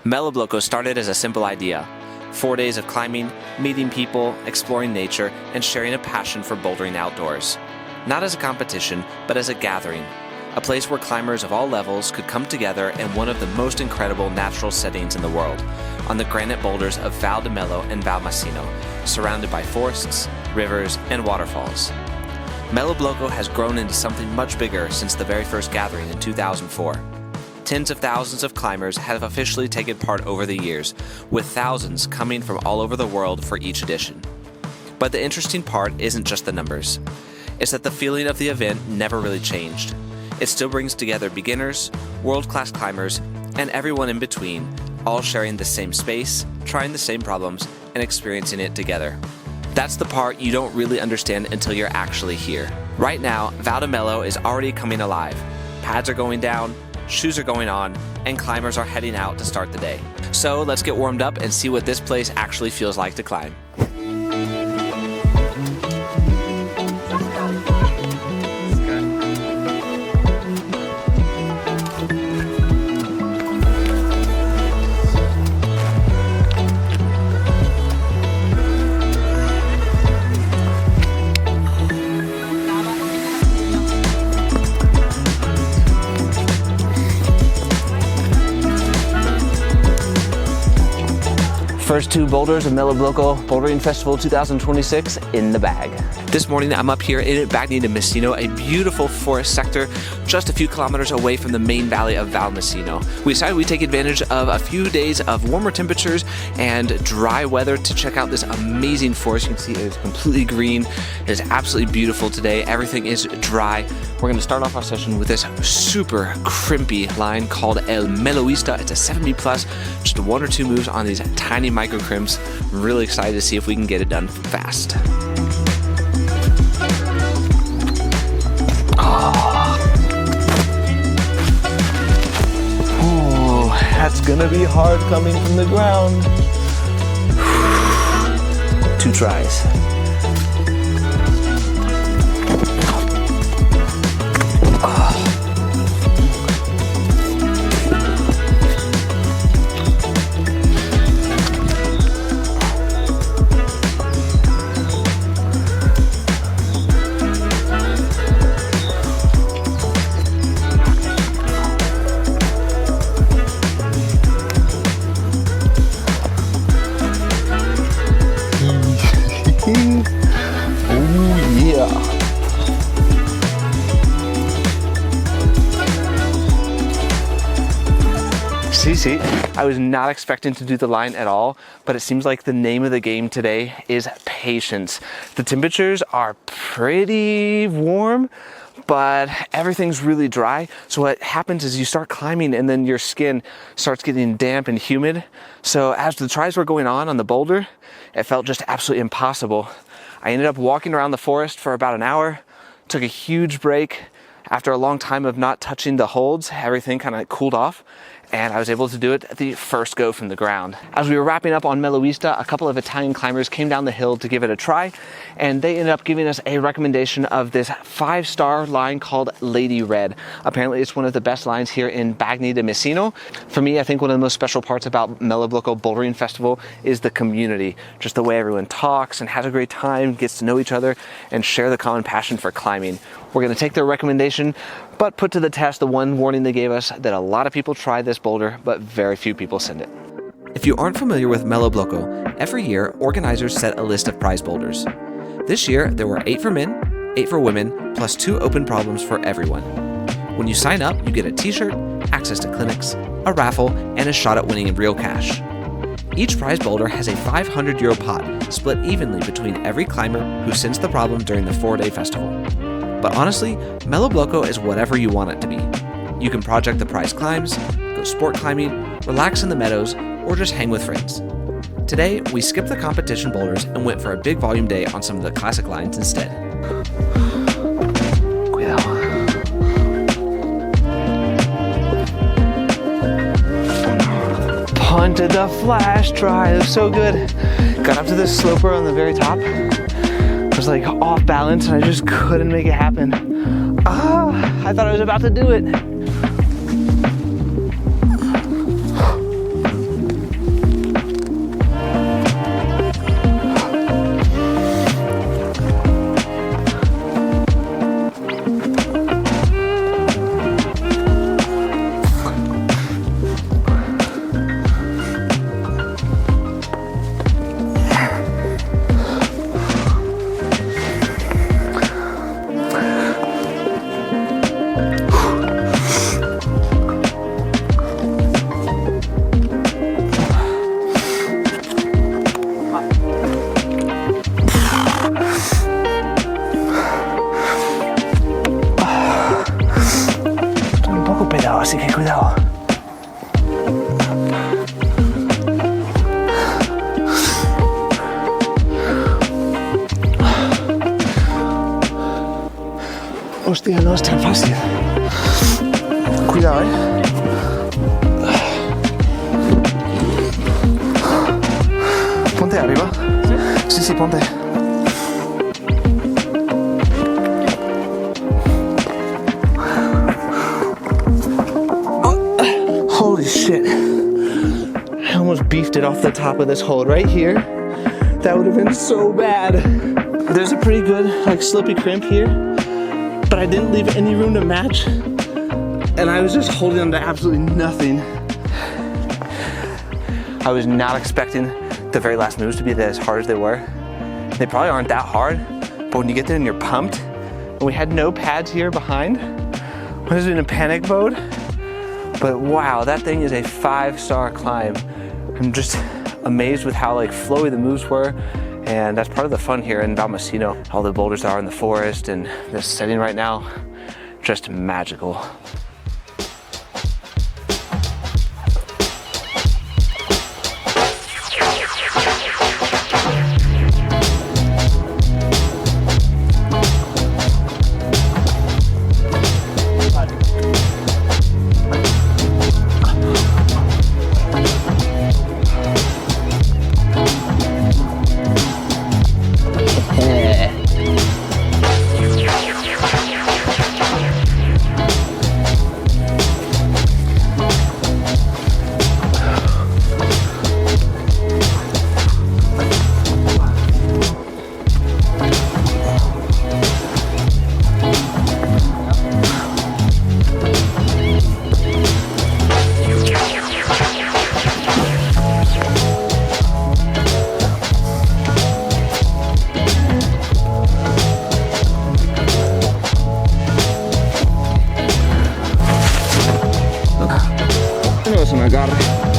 Melloblocco started as a simple idea. 4 days of climbing, meeting people, exploring nature, and sharing a passion for bouldering outdoors. Not as a competition, but as a gathering. A place where climbers of all levels could come together in one of the most incredible natural settings in the world, on the granite boulders of Val di Mello and Val Masino, surrounded by forests, rivers, and waterfalls. Melloblocco has grown into something much bigger since the very first gathering in 2004. Tens of thousands of climbers have officially taken part over the years, with thousands coming from all over the world for each edition. But the interesting part isn't just the numbers. It's that the feeling of the event never really changed. It still brings together beginners, world-class climbers, and everyone in between, all sharing the same space, trying the same problems, and experiencing it together. That's the part you don't really understand until you're actually here. Right now, Val di Mello is already coming alive. Pads are going down, shoes are going on, and climbers are heading out to start the day. So let's get warmed up and see what this place actually feels like to climb. First two boulders of Melloblocco Bouldering Festival 2026 in the bag. This morning I'm up here in Bagni di Masino, a beautiful forest sector just a few kilometers away from the main valley of Val Masino. We decided we'd take advantage of a few days of warmer temperatures and dry weather to check out this amazing forest. You can see it is completely green. It is absolutely beautiful today. Everything is dry. We're going to start off our session with this super crimpy line called El Mellolista. It's a 70 plus, just one or two moves on these tiny micro crimps. I'm really excited to see if we can get it done fast. Oh, that's gonna be hard coming from the ground. 2 tries. See, I was not expecting to do the line at all, but it seems like the name of the game today is patience. The temperatures are pretty warm, but everything's really dry. So what happens is you start climbing and then your skin starts getting damp and humid. So as the tries were going on the boulder, it felt just absolutely impossible. I ended up walking around the forest for about an hour, took a huge break. After a long time of not touching the holds, everything kind of cooled off, and I was able to do it at the first go from the ground. As we were wrapping up on Mellolista, a couple of Italian climbers came down the hill to give it a try, and they ended up giving us a recommendation of this 5-star line called Lady Red. Apparently it's one of the best lines here in Bagni di Masino. For me, I think one of the most special parts about Melloblocco Bouldering Festival is the community. Just the way everyone talks and has a great time, gets to know each other, and share the common passion for climbing. We're going to take their recommendation, but put to the test the one warning they gave us that a lot of people try this boulder, but very few people send it. If you aren't familiar with Melloblocco, every year organizers set a list of prize boulders. This year there were 8 for men, 8 for women, plus 2 open problems for everyone. When you sign up, you get a t-shirt, access to clinics, a raffle, and a shot at winning real cash. Each prize boulder has a €500 pot split evenly between every climber who sends the problem during the 4-day festival. But honestly, Melloblocco is whatever you want it to be. You can project the prize climbs, go sport climbing, relax in the meadows, or just hang with friends. Today, we skipped the competition boulders and went for a big volume day on some of the classic lines instead. Punted the flash try, it was so good. Got up to this sloper on the very top. I was like off balance and I just couldn't make it happen. I thought I was about to do it. Hostia, no es tan fácil. Cuidado, Ponte arriba. Sí, sí, ponte. Holy shit. I almost beefed it off the top of this hole right here. That would have been so bad. There's a pretty good like slippy crimp here, but I didn't leave any room to match. And I was just holding on to absolutely nothing. I was not expecting the very last moves to be as hard as they were. They probably aren't that hard, but when you get there and you're pumped, and we had no pads here behind, I was in a panic mode. But wow, that thing is a 5-star climb. I'm just amazed with how like flowy the moves were. And that's part of the fun here in Val di Masino. All the boulders are in the forest, and this setting right now, just magical.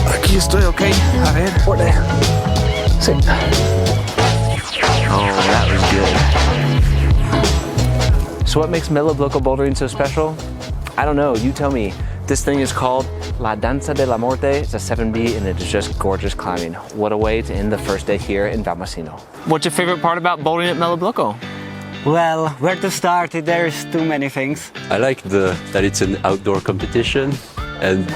Aquí estoy, okay. A ver, por there. Sí. Oh, that was good. So what makes Melloblocco bouldering so special? I don't know, you tell me. This thing is called La Danza della Morte. It's a 7B and it is just gorgeous climbing. What a way to end the first day here in Val di Masino. What's your favorite part about bouldering at Melloblocco? Well, where to start? There's too many things. I like that it's an outdoor competition, and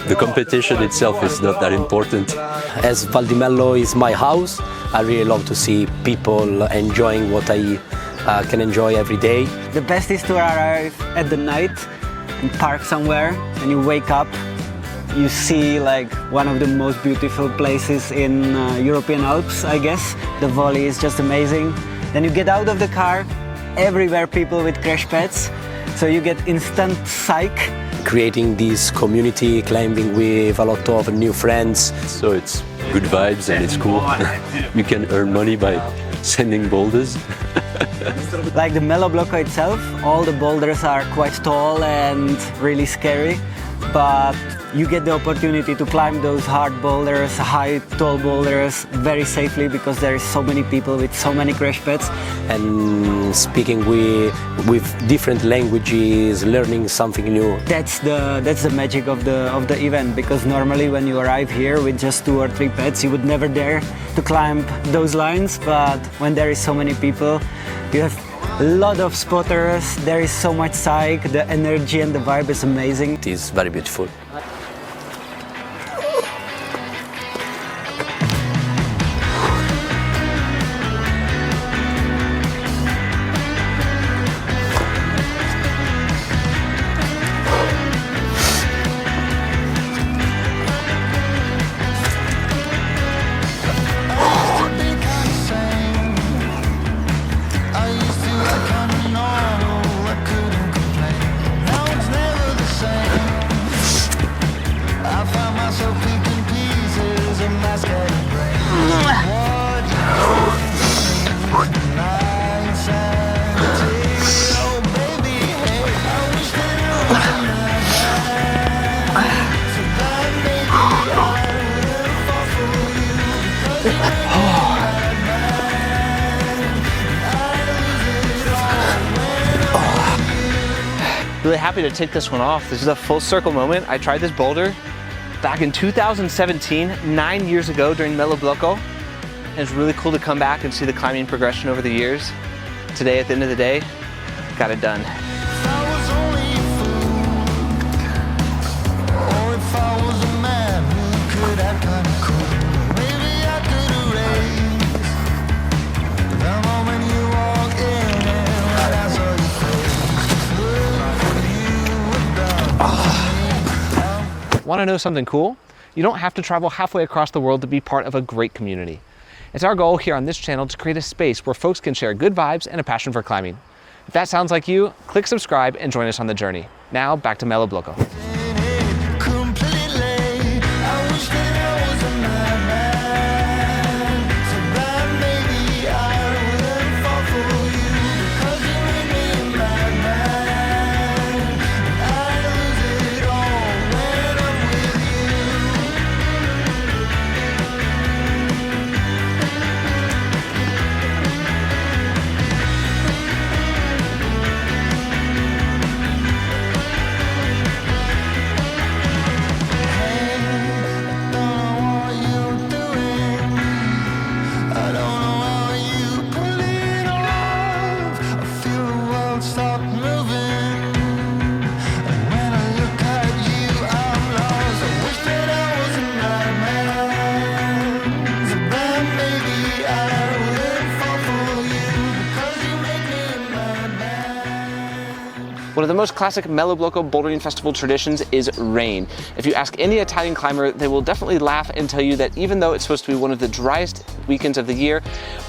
the competition itself is not that important. As Val di Mello is my house, I really love to see people enjoying what I can enjoy every day. The best is to arrive at the night and park somewhere, and you wake up, you see like one of the most beautiful places in European Alps, I guess. The valley is just amazing. Then you get out of the car, everywhere people with crash pads, so you get instant psych. Creating this community, climbing with a lot of new friends. So it's good vibes and it's cool. You can earn money by sending boulders. Like the Melloblocco itself, all the boulders are quite tall and really scary, but you get the opportunity to climb those hard boulders, high, tall boulders very safely because there is so many people with so many crash pads. And speaking with different languages, learning something new. That's the magic of the event, because normally when you arrive here with just 2 or 3 pads, you would never dare to climb those lines, but when there is so many people, you have a lot of spotters, there is so much psych, the energy and the vibe is amazing. It is very beautiful. Really happy to take this one off. This is a full circle moment. I tried this boulder back in 2017, 9 years ago during Melloblocco. And it's really cool to come back and see the climbing progression over the years. Today, at the end of the day, got it done. Want to know something cool? You don't have to travel halfway across the world to be part of a great community. It's our goal here on this channel to create a space where folks can share good vibes and a passion for climbing. If that sounds like you, click subscribe and join us on the journey. Now back to Melloblocco. One of the most classic Melloblocco bouldering festival traditions is rain. If you ask any Italian climber, they will definitely laugh and tell you that even though it's supposed to be one of the driest weekends of the year,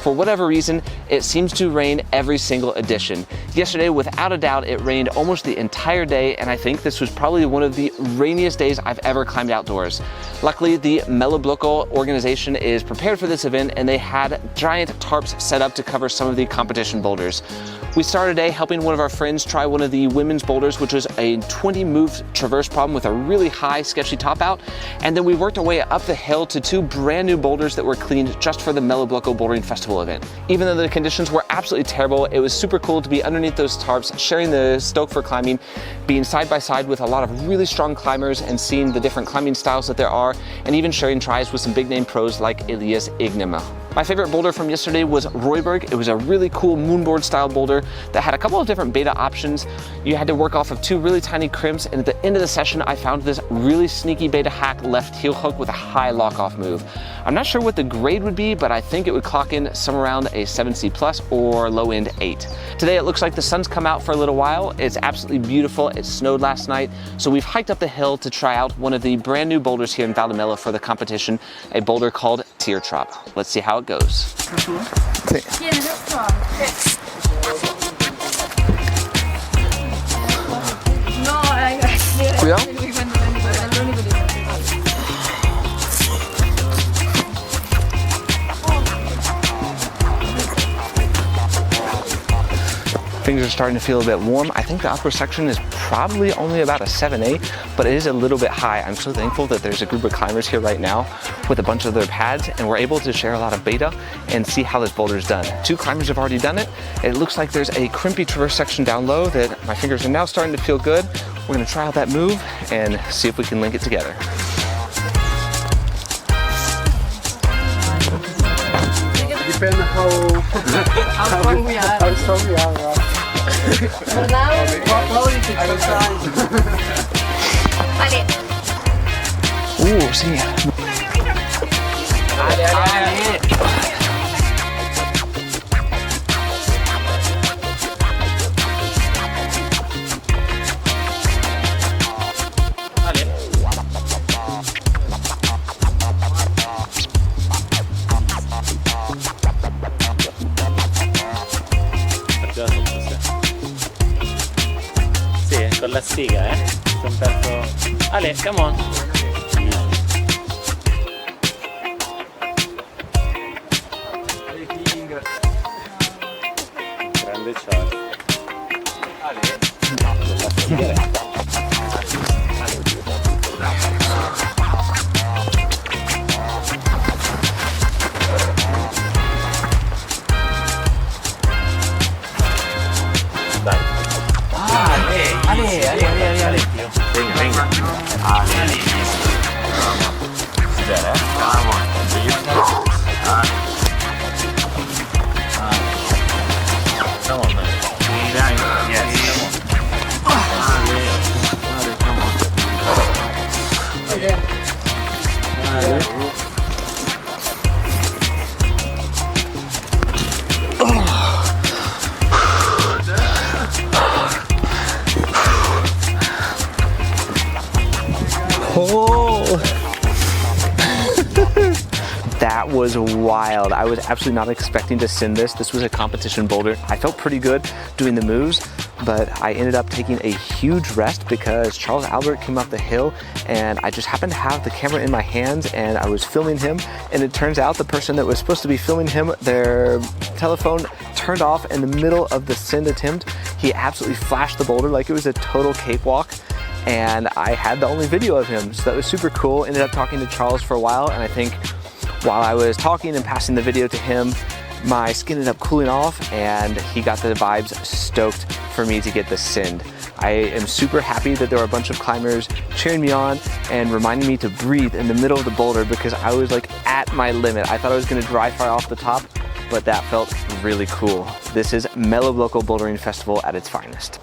for whatever reason, it seems to rain every single edition. Yesterday, without a doubt, it rained almost the entire day, and I think this was probably one of the rainiest days I've ever climbed outdoors. Luckily, the Melloblocco organization is prepared for this event, and they had giant tarps set up to cover some of the competition boulders. We started today helping one of our friends try one of the women's boulders, which was a 20-move traverse problem with a really high, sketchy top out. And then we worked our way up the hill to two brand new boulders that were cleaned just for the Melloblocco Bouldering Festival event. Even though the conditions were absolutely terrible, it was super cool to be underneath those tarps, sharing the stoke for climbing, being side by side with a lot of really strong climbers and seeing the different climbing styles that there are, and even sharing tries with some big name pros like Elias Iagnemma. My favorite boulder from yesterday was Roiber. It was a really cool moonboard style boulder that had a couple of different beta options. You had to work off of two really tiny crimps, and at the end of the session, I found this really sneaky beta hack left heel hook with a high lock off move. I'm not sure what the grade would be, but I think it would clock in somewhere around a 7C plus or low end 8. Today it looks like the sun's come out for a little while. It's absolutely beautiful. It snowed last night, so we've hiked up the hill to try out one of the brand new boulders here in Val di Mello for the competition, a boulder called Tirtrop. Let's see how it goes. Sì. No, grazie. Cuidado. Things are starting to feel a bit warm. I think the upper section is probably only about a 7-8, but it is a little bit high. I'm so thankful that there's a group of climbers here right now with a bunch of their pads, and we're able to share a lot of beta and see how this boulder is done. Two climbers have already done it. It looks like there's a crimpy traverse section down low that my fingers are now starting to feel good. We're gonna try out that move and see if we can link it together. Depends how strong we are. How strong we are, right? For now, Sí. Sì, con la sfiga, Ale, come on. Grande shot. Oh! That was wild. I was absolutely not expecting to send this. This was a competition boulder. I felt pretty good doing the moves, but I ended up taking a huge rest because Charles Albert came up the hill and I just happened to have the camera in my hands and I was filming him, and it turns out the person that was supposed to be filming him, their telephone turned off in the middle of the send attempt. He absolutely flashed the boulder like it was a total cakewalk, and I had the only video of him, so that was super cool. Ended up talking to Charles for a while, and I think while I was talking and passing the video to him, my skin ended up cooling off and he got the vibes stoked for me to get the send. I am super happy that there were a bunch of climbers cheering me on and reminding me to breathe in the middle of the boulder because I was like at my limit. I thought I was gonna dry fire off the top, but that felt really cool. This is Melloblocco Bouldering Festival at its finest.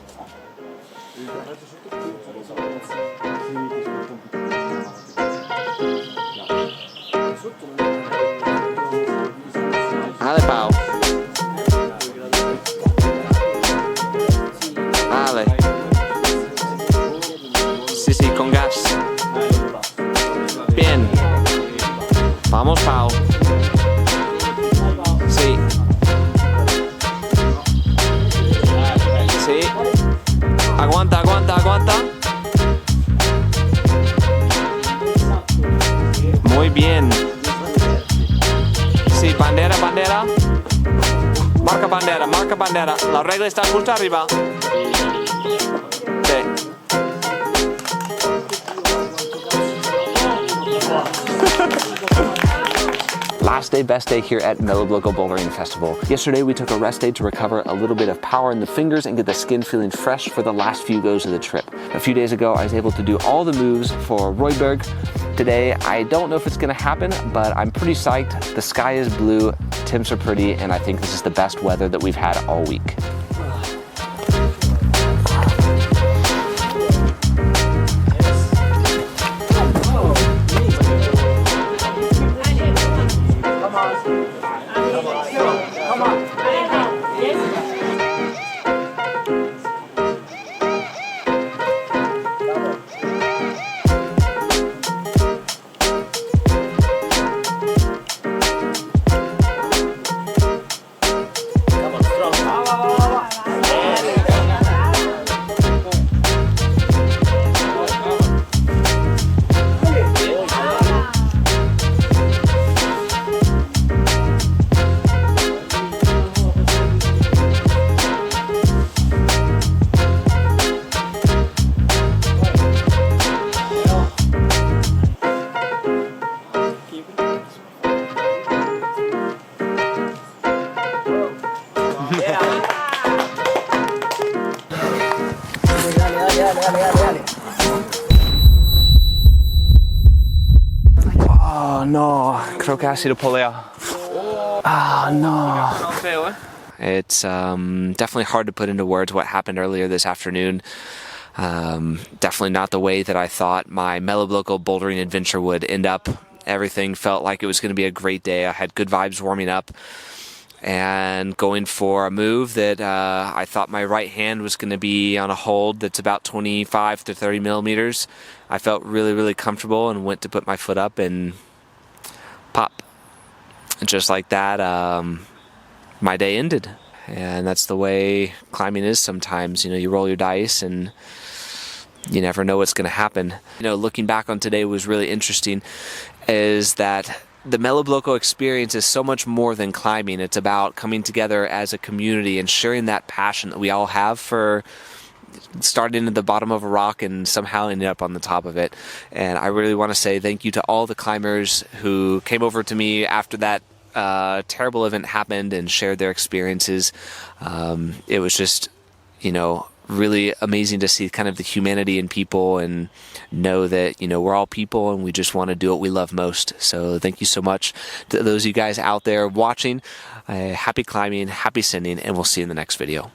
Dale, Pau. Dale. Sí, sí, con gas. Bien. Vamos, Pau. Sí. Sí. Aguanta, aguanta, aguanta. Muy bien. Sí, bandera, bandera. Marca bandera, marca bandera. La regla está justo arriba. Sí. Last day, best day here at Melloblocco Bouldering Festival. Yesterday we took a rest day to recover a little bit of power in the fingers and get the skin feeling fresh for the last few goes of the trip. A few days ago I was able to do all the moves for Roiber. Today I don't know if it's gonna happen, but I'm pretty psyched. The sky is blue, temps are pretty, and I think this is the best weather that we've had all week. Oh no, creo que ha sido polea. Ah, no. It's definitely hard to put into words what happened earlier this afternoon. Definitely not the way that I thought my Melloblocco bouldering adventure would end up. Everything felt like it was going to be a great day. I had good vibes warming up and going for a move that I thought my right hand was going to be on a hold that's about 25 to 30 millimeters. I felt really, really comfortable and went to put my foot up and pop. Just like that, my day ended. And that's the way climbing is sometimes. You know, you roll your dice and you never know what's going to happen. You know, looking back on today was really interesting, is that the Melloblocco experience is so much more than climbing. It's about coming together as a community and sharing that passion that we all have for starting at the bottom of a rock and somehow ended up on the top of it. And I really want to say thank you to all the climbers who came over to me after that terrible event happened and shared their experiences. It was just, you know, really amazing to see kind of the humanity in people and know that, you know, we're all people and we just want to do what we love most. So thank you so much to those of you guys out there watching. Happy climbing, happy sending, and we'll see you in the next video.